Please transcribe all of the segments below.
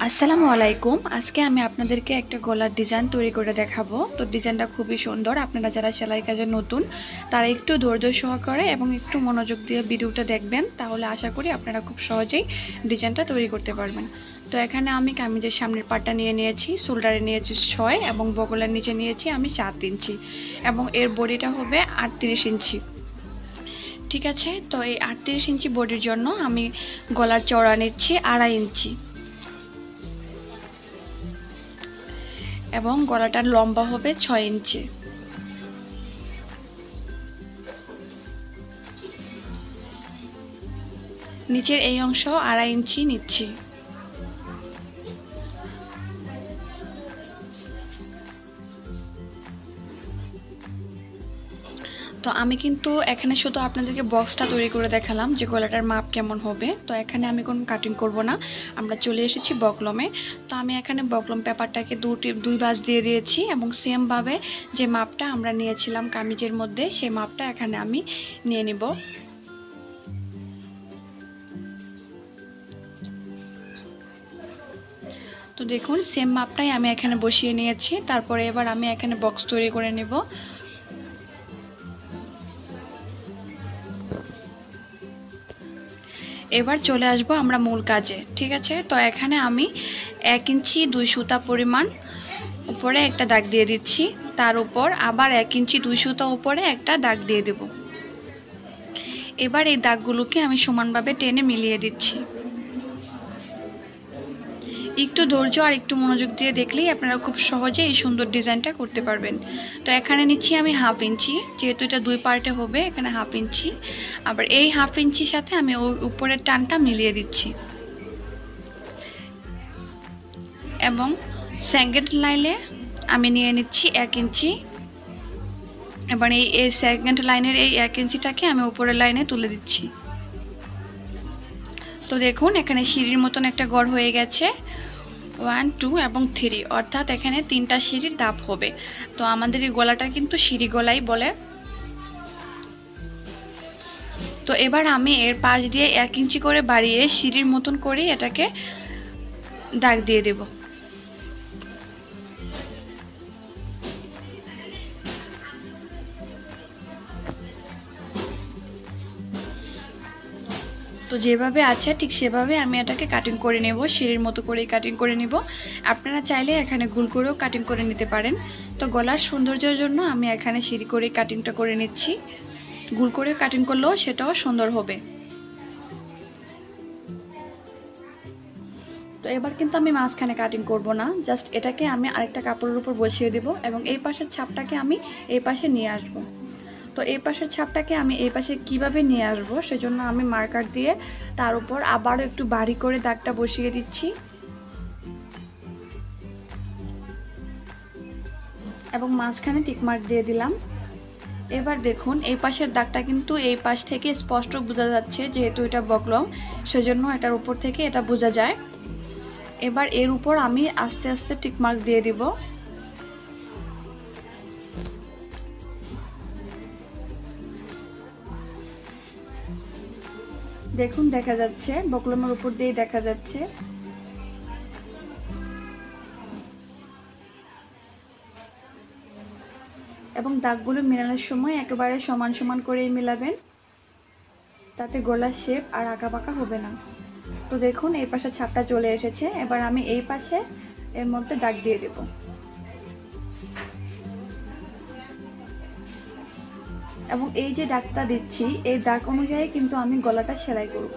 আসসালামু আলাইকুম। আজকে আমি আপনাদেরকে একটা গলার ডিজাইন তৈরি করে দেখাবো। তো ডিজাইনটা খুবই সুন্দর। আপনারা যারা সেলাই কাজে নতুন তারা একটু ধৈর্য সহকারে এবং একটু মনোযোগ দিয়ে ভিডিওটা দেখবেন, তাহলে আশা করি আপনারা খুব সহজেই ডিজাইনটা তৈরি করতে পারবেন। তো এখানে আমি কামিজের সামনের পাটটা নিয়ে নিয়েছি, শোল্ডারে নিয়েছি 6 এবং বগলের নিচে নিয়েছি আমি 7 ইঞ্চি এবং এর বডিটা হবে 38 ইঞ্চি। ঠিক আছে, তো এই 38 ইঞ্চি বডির জন্য আমি গলার চওড়া নিচ্ছি 2.5 ইঞ্চি এবং গলাটার লম্বা হবে 6 ইঞ্চি। নিচের এই অংশ 2.5 ইঞ্চি নিচ্ছি। তো আমি কিন্তু এখানে শুধু আপনাদেরকে বক্সটা তৈরি করে দেখালাম যে গলাটার মাপ কেমন হবে। তো এখানে আমি কোনো কাটিং করব না, আমরা চলে এসেছি বকলমে। তো আমি এখানে বকলম পেপারটাকে দুই ভাঁজ দিয়ে দিয়েছি এবং সেমভাবে যে মাপটা আমরা নিয়েছিলাম কামিজের মধ্যে সেই মাপটা এখানে আমি নিয়ে নিব। তো দেখুন সেম মাপটাই আমি এখানে বসিয়ে নিয়েছি। তারপরে এবার আমি এখানে বক্স তৈরি করে নেব। এবার চলে আসবো আমরা মূল কাজে। ঠিক আছে, তো এখানে আমি 1 ইঞ্চি 2 সুতা পরিমাণ উপরে একটা দাগ দিয়ে দিচ্ছি, তার উপর আবার 1 ইঞ্চি 2 সুতা উপরে একটা দাগ দিয়ে দেব। এবার এই দাগগুলোকে আমি সমানভাবে টেনে মিলিয়ে দিচ্ছি। একটু ধৈর্য আর একটু মনোযোগ দিয়ে দেখলেই আপনারা খুব সহজে এই সুন্দর ডিজাইনটা করতে পারবেন। তো এখানে নিচ্ছি আমি 1/2 ইঞ্চি, যেহেতু এটা 2 পার্টে হবে এখানে 1/2 ইঞ্চি। আবার এই 1/2 ইঞ্চির সাথে আমি ওই উপরের টানটা মিলিয়ে দিচ্ছি এবং সেকেন্ড লাইনে আমি নিয়ে নিচ্ছি 1 ইঞ্চি। এবার এই সেকেন্ড লাইনের এই 1 ইঞ্চিটাকে আমি উপরের লাইনে তুলে দিচ্ছি। তো দেখুন এখানে সিঁড়ির মতন একটা গড় হয়ে গেছে, 1 2 এবং 3, অর্থাৎ এখানে 3টা সিঁড়ির ধাপ হবে। তো আমাদের এই গলাটা কিন্তু সিঁড়ি গলাই বলে। তো এবার আমি এর পাশ দিয়ে 1 ইঞ্চি করে বাড়িয়ে সিঁড়ির মতন করে এটাকে দাগ দিয়ে দেব। তো যেভাবে আছে ঠিক সেভাবে আমি এটাকে কাটিং করে নেব, সিঁড়ির মতো করেই কাটিং করে নিব। আপনারা চাইলে এখানে গোল করেও কাটিং করে নিতে পারেন। তো গলার সৌন্দর্যের জন্য আমি এখানে সিঁড়ি করে কাটিংটা করে নিচ্ছি। গোল করে কাটিং করলেও সেটাও সুন্দর হবে। তো এবার কিন্তু আমি মাঝখানে কাটিং করব না, জাস্ট এটাকে আমি আরেকটা কাপড়ের উপর বসিয়ে দেব এবং এই পাশের ছাপটাকে আমি এই পাশে নিয়ে আসব। তো এই পাশের ছাপটাকে আমি এই পাশে কিভাবে নিয়ে আসব সেজন্য আমি মার্কার দিয়ে তার উপর আবারও একটু বাড়ি করে দাগটা বসিয়ে দিচ্ছি এবং মাঝখানে টিক মার্ক দিয়ে দিলাম। এবার দেখুন এই পাশের দাগটা কিন্তু এই পাশ থেকে স্পষ্ট বোঝা যাচ্ছে, যেহেতু এটা বকলম সেজন্য এটার উপর থেকে এটা বোঝা যায়। এবার এর উপর আমি আস্তে আস্তে টিক মার্ক দিয়ে দিব। দেখুন দেখা যাচ্ছে বকলমের উপর দিয়ে দেখা যাচ্ছে। এবং দাগগুলো মেলানোর সময় একেবারে সমান সমান করেই মেলাবেন, তাতে গলার শেপ আর আঁকা বাঁকা হবে না। তো দেখুন এই পাশে ছাপটা চলে এসেছে। এবার আমি এই পাশে এর মধ্যে দাগ দিয়ে দেব এবং এই যে দাগটা দিচ্ছি এই দাগ অনুযায়ী কিন্তু আমি গলাটা সেলাই করব।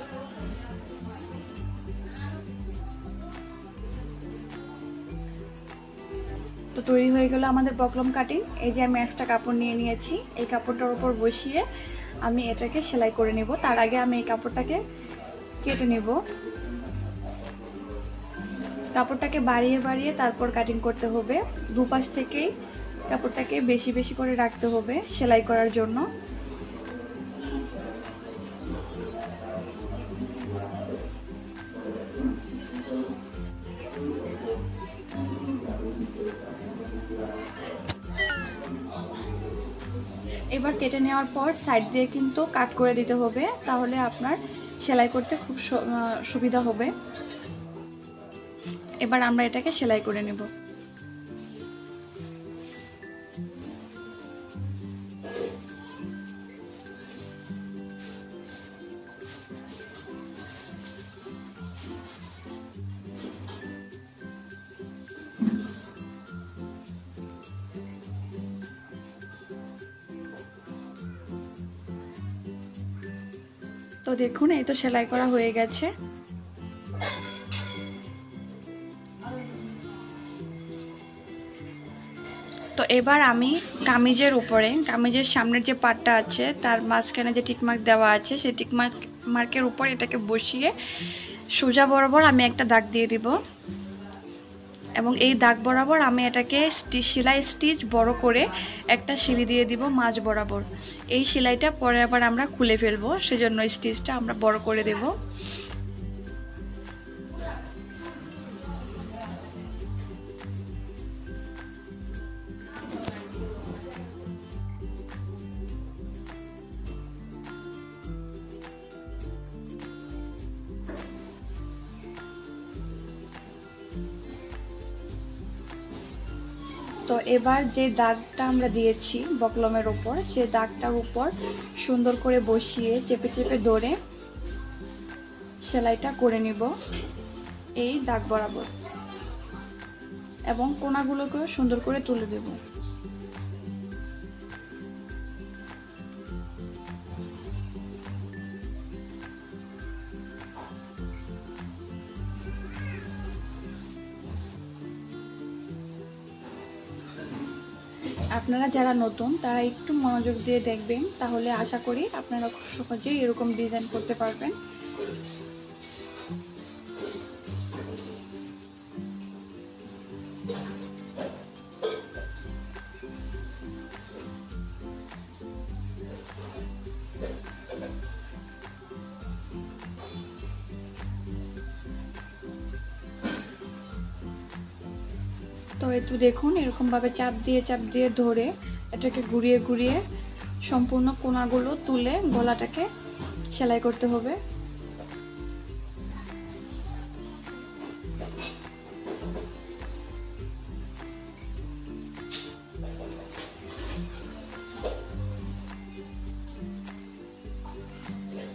তো তৈরি হয়ে গেল আমাদের বকলম কাটিং। এই যে আমি এক্সট্রা কাপড় নিয়ে নিয়েছি, এই কাপড়টার উপর বসিয়ে আমি এটাকে সেলাই করে নেব। তার আগে আমি এই কাপড়টাকে কেটে নেব। কাপড়টাকে বাড়িয়ে বাড়িয়ে তারপর কাটিং করতে হবে। দুপাশ থেকেই কাপড়টাকে বেশি বেশি করে রাখতে হবে সেলাই করার জন্য। এবার কেটে নেওয়ার পর সাইড দিয়ে কিন্তু কাট করে দিতে হবে, তাহলে আপনার সেলাই করতে খুব সুবিধা হবে। এবার আমরা এটাকে সেলাই করে নেব। তো দেখুন এই তো সেলাই করা হয়ে গেছে। তো এবার আমি কামিজের উপরে, কামিজের সামনের যে পাটটা আছে তার মাঝখানে যে টিকমার্ক দেওয়া আছে সেই টিকমার্কের উপর এটাকে বসিয়ে সোজা বরাবর আমি একটা দাগ দিয়ে দিব এবং এই দাগ বরাবর আমি এটাকে সেলাই স্টিচ বড় করে একটা সিলি দিয়ে দিব মাঝ বরাবর। এই সেলাইটা পরে আবার আমরা খুলে ফেলবো, সেজন্য স্টিচটা আমরা বড় করে দেব। তো এবার যে দাগটা আমরা দিয়েছি বকলমের উপর, সেই দাগটার উপর সুন্দর করে বসিয়ে চেপে চেপে ধরে সেলাইটা করে নিব এই দাগ বরাবর এবং কোণাগুলোকেও সুন্দর করে তুলে দেব। আপনারা যারা নতুন তারা একটু মনোযোগ দিয়ে দেখবেন, তাহলে আশা করি আপনারা খুব সহজেই এরকম ডিজাইন করতে পারবেন। তো একটু দেখুন এরকমভাবে চাপ দিয়ে ধরে এটাকে ঘুরিয়ে ঘুরিয়ে সম্পূর্ণ কোণাগুলো তুলে গলাটাকে সেলাই করতে হবে।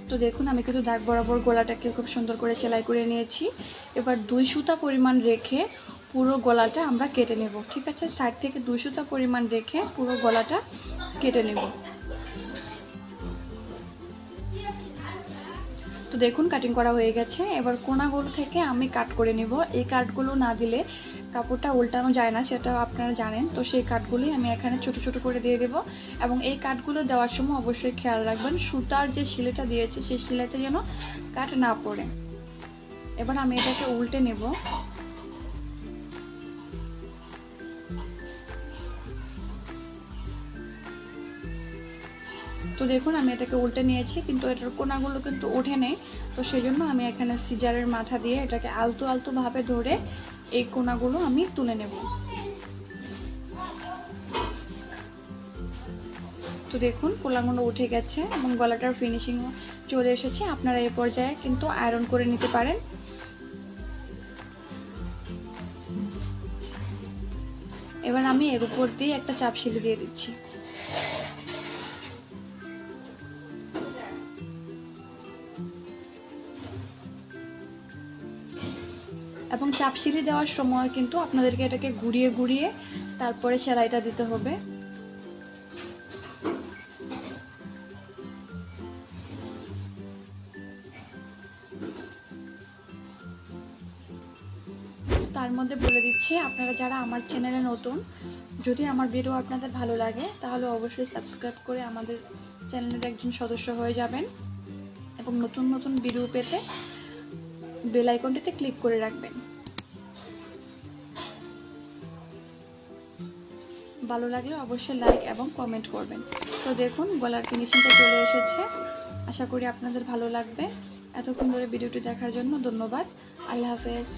তো দেখুন আমি কিন্তু দাগ বরাবর গলাটাকে খুব সুন্দর করে সেলাই করে নিয়েছি। এবার 2 সুতা পরিমাণ রেখে পুরো গলাটা আমরা কেটে নেব। ঠিক আছে, সাইড থেকে 2 সুতা পরিমাণ রেখে পুরো গলাটা কেটে নেব। তো দেখুন কাটিং করা হয়ে গেছে। এবার কোণাগুলো থেকে আমি কাট করে নেব। এই কাটগুলো না দিলে কাপড়টা উল্টানো যায় না, সেটা আপনারা জানেন। তো সেই কাটগুলোই আমি এখানে ছোট ছোট করে দিয়ে দেব এবং এই কাটগুলো দেওয়ার সময় অবশ্যই খেয়াল রাখবেন সুতার যে সেলাইটা দিয়েছে সেই সেলাইতে যেন কাট না পড়ে। এবার আমি এটাকে উল্টে নেব। তো দেখুন আমি এটাকে উল্টে নিয়েছি, কিন্তু এটার কোণাগুলো কিন্তু ওঠে নেই। তো সেজন্য আমি এখানে সিজারের মাথা দিয়ে এটাকে আলতো আলতো ভাবে ধরে এই কোণাগুলো আমি তুলে নেব। তো দেখুন কোণাগুলো উঠে গেছে এবং গলাটার ফিনিশিংও চলে এসেছে। আপনারা এই পর্যায়ে কিন্তু আয়রন করে নিতে পারেন। এবার আমি এর উপর দিয়ে একটা চাপ সেলাই দিয়ে দিচ্ছি। এবং চাপ সেলাই দেওয়ার সময় কিন্তু আপনাদেরকে এটাকে ঘুরিয়ে ঘুরিয়ে তারপরে সেলাইটা দিতে হবে। তার মধ্যে বলে দিচ্ছি, আপনারা যারা আমার চ্যানেলে নতুন, যদি আমার ভিডিও আপনাদের ভালো লাগে তাহলে অবশ্যই সাবস্ক্রাইব করে আমাদের চ্যানেলের একজন সদস্য হয়ে যাবেন এবং নতুন নতুন ভিডিও পেতে বেল আইকনটিতে ক্লিক করে রাখবেন। ভালো লাগলে অবশ্যই লাইক এবং কমেন্ট করবেন। তো দেখুন গলার ফিনিশিংটা চলে এসেছে। আশা করি আপনাদের ভালো লাগবে। এতক্ষণ ধরে ভিডিওটি দেখার জন্য ধন্যবাদ। আল্লাহ হাফেজ।